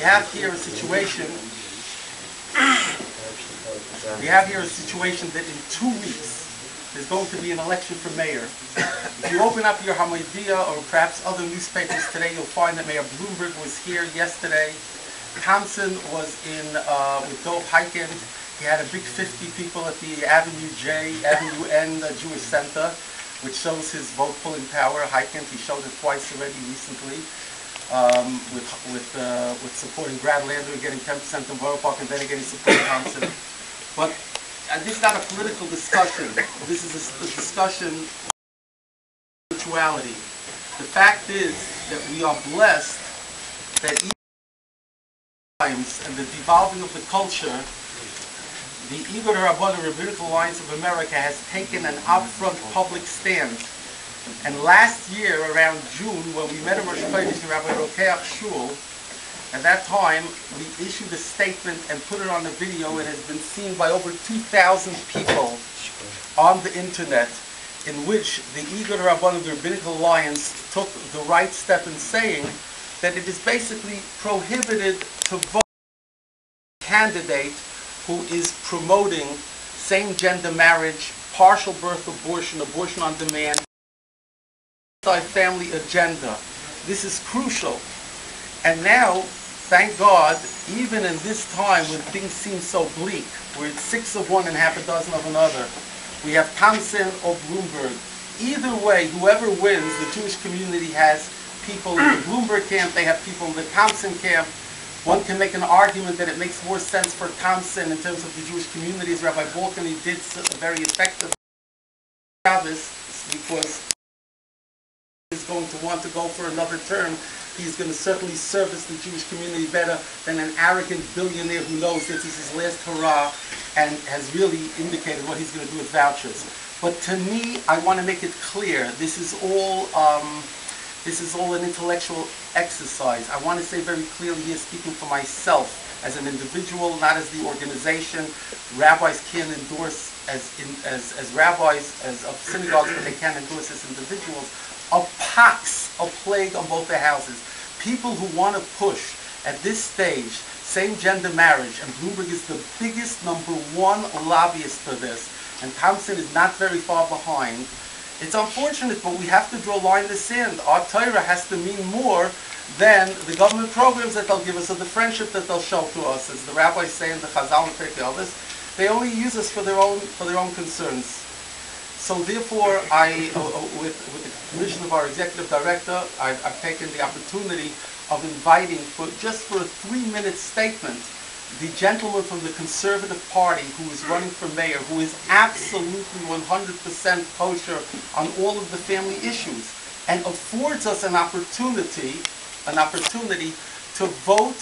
have here a situation. That in 2 weeks there's going to be an election for mayor. If you open up your Hamodia or perhaps other newspapers today, you'll find that Mayor Bloomberg was here yesterday. Thompson was in with Dov Highkind. He had a big 50 people at the Avenue N Jewish Center, which shows his vote pulling power. Highkind, he showed it twice already recently, with supporting Brad Lander getting 10% in Borough Park, and then again he supported Thompson. But this is not a political discussion. This is a discussion of spirituality. The fact is that we are blessed that even times and the devolving of the culture, the Igor Rabbanim Rabbinical Alliance of America has taken an upfront public stand. And last year, around June, when we met in Rosh Chodesh in Rabbi Rokeach Shul, at that time, we issued a statement and put it on a video. It has been seen by over 2,000 people on the internet, in which the Igor Rabbanim Rabbinical Alliance took the right step in saying that it is basically prohibited to vote for a candidate who is promoting same-gender marriage, partial birth abortion, abortion on demand, anti-family agenda. This is crucial. And now, thank God, even in this time when things seem so bleak, where it's 6 of one and half a dozen of another, we have Thompson or Bloomberg. Either way, whoever wins, the Jewish community has people in the Bloomberg camp, they have people in the Thompson camp. One can make an argument that it makes more sense for Thompson in terms of the Jewish community, as Rabbi Balkany did very effectively, because he's going to want to go for another term. He's going to certainly service the Jewish community better than an arrogant billionaire who knows that this is his last hurrah and has really indicated what he's going to do with vouchers. But to me, I want to make it clear, this is all an intellectual exercise. I want to say very clearly here, speaking for myself as an individual, not as the organization. Rabbis can't endorse as rabbis, as of synagogues, but they can't endorse as individuals. A pox, a plague on both their houses. People who want to push at this stage same-gender marriage, and Bloomberg is the biggest #1 lobbyist for this, and Thompson is not very far behind. It's unfortunate, but we have to draw a line in the sand. Our Torah has to mean more than the government programs that they'll give us, or the friendship that they'll show to us. As the rabbis say in the Chazal and Pirkei Avos, they only use us for their own concerns. So therefore, with the permission of our executive director, I've taken the opportunity of inviting, just for a 3-minute statement, the gentleman from the Conservative Party who is running for mayor, who is absolutely 100% kosher on all of the family issues, and affords us an opportunity to vote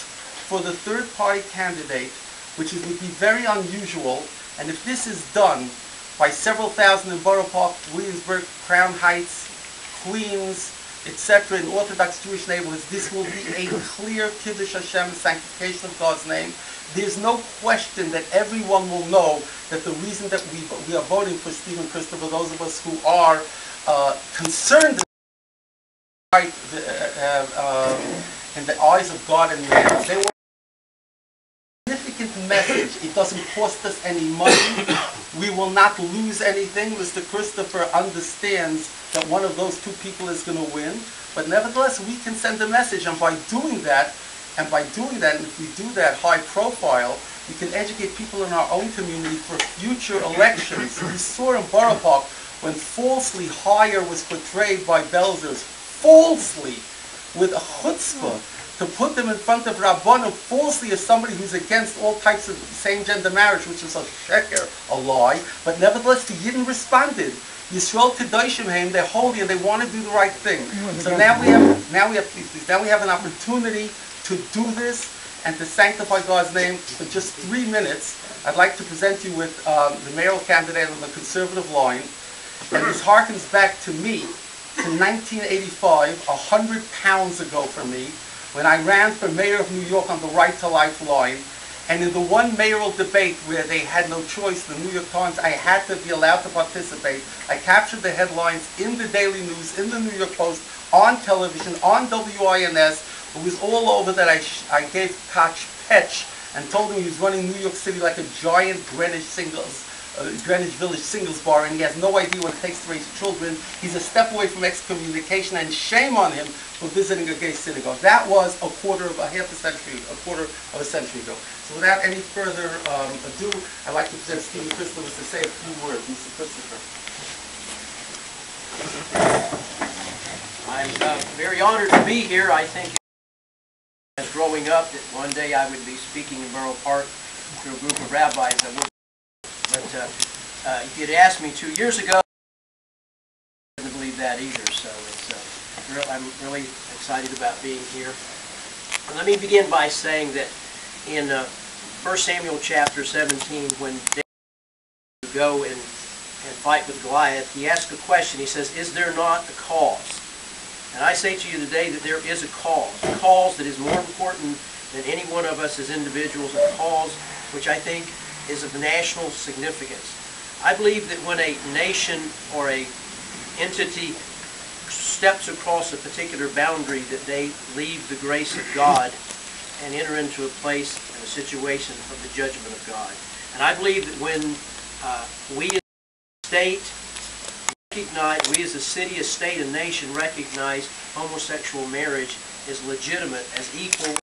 for the third-party candidate, which would be very unusual. And if this is done by several thousand in Borough Park, Williamsburg, Crown Heights, Queens, etc., in Orthodox Jewish neighborhoods, this will be a clear Kiddush Hashem, sanctification of God's name. There's no question that everyone will know that the reason that we are voting for Stephen Christopher, those of us who are concerned in the eyes of God and man, they were a significant message. It doesn't cost us any money. We will not lose anything. Mr. Christopher understands that one of those two people is going to win. But nevertheless, we can send a message. And by doing that, and if we do that high profile, we can educate people in our own community for future elections. We saw in Borough Park when falsely Higher was portrayed by Belzers, falsely, with a chutzpah, to put them in front of Rabbanim falsely as somebody who's against all types of same-gender marriage, which is a sheker, a lie. But nevertheless, the Yidden responded. Yisrael Kedoshim Haim, they're holy and they want to do the right thing. So now we have an opportunity to do this and to sanctify God's name. For just 3 minutes, I'd like to present you with the mayoral candidate on the conservative line. And this harkens back to me, to 1985, 100 pounds ago for me, when I ran for mayor of New York on the Right to Life line. And in the one mayoral debate where they had no choice, the New York Times, I had to be allowed to participate. I captured the headlines in the Daily News, in the New York Post, on television, on WINS, It was all over that I gave Koch Petch and told him he was running New York City like a giant Greenwich Village singles bar, and he has no idea what it takes to raise children. He's a step away from excommunication, and shame on him for visiting a gay synagogue. That was a quarter of a century ago. So without any further ado, I'd like to present Stephen Christopher to say a few words. Mr. Christopher. I'm very honored to be here. I think as growing up that one day I would be speaking in Borough Park to a group of rabbis. I would, but if you'd asked me 2 years ago, I wouldn't believe that either. So I'm really excited about being here. And let me begin by saying that in 1 Samuel chapter 17, when David would go and fight with Goliath, he asked a question. He says, "Is there not a cause?" And I say to you today that there is a cause that is more important than any one of us as individuals, a cause which I think is of national significance. I believe that when a nation or a entity steps across a particular boundary, that they leave the grace of God and enter into a place and a situation of the judgment of God. And I believe that when we as a state recognize, we as a city, a state, a nation recognize homosexual marriage as legitimate, as equal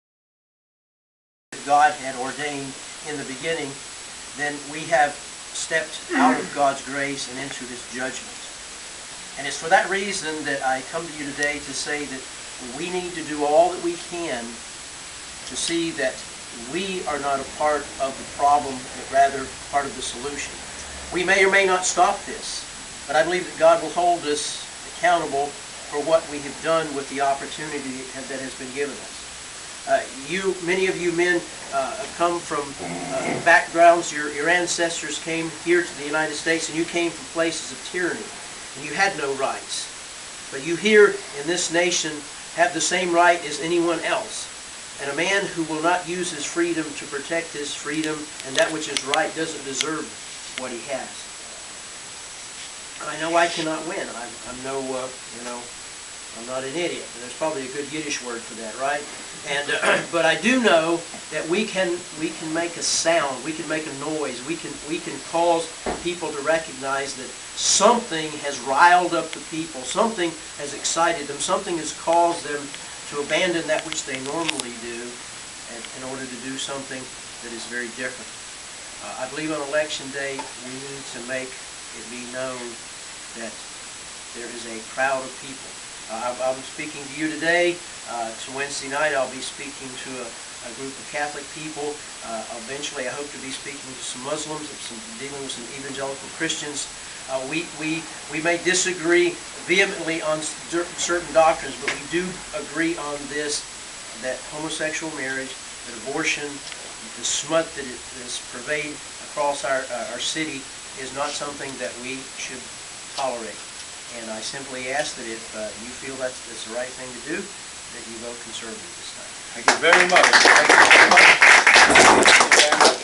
that God had ordained in the beginning, then we have stepped out of God's grace and into His judgment. And it's for that reason that I come to you today to say that we need to do all that we can to see that we are not a part of the problem, but rather part of the solution. We may or may not stop this, but I believe that God will hold us accountable for what we have done with the opportunity that has been given us. Many of you men have come from backgrounds, your ancestors came here to the United States, and you came from places of tyranny, and you had no rights. But you here in this nation have the same right as anyone else. And a man who will not use his freedom to protect his freedom and that which is right doesn't deserve what he has. I know I cannot win. I'm no, I'm not an idiot. There's probably a good Yiddish word for that, right? And but I do know that we can make a sound. We can make a noise. We can cause people to recognize that something has riled up the people. Something has excited them. Something has caused them to abandon that which they normally do in order to do something that is very different. I believe on election day we need to make it be known that there is a crowd of people. I'm speaking to you today. To Wednesday night I'll be speaking to a group of Catholic people. Eventually I hope to be speaking to some Muslims, dealing with some evangelical Christians. We may disagree vehemently on certain doctrines, but we do agree on this, that homosexual marriage, that abortion, the smut that is pervade across our city is not something that we should tolerate. And I simply ask that if you feel that's the right thing to do, that you vote conservative this time. Thank you very much. Thank you very much.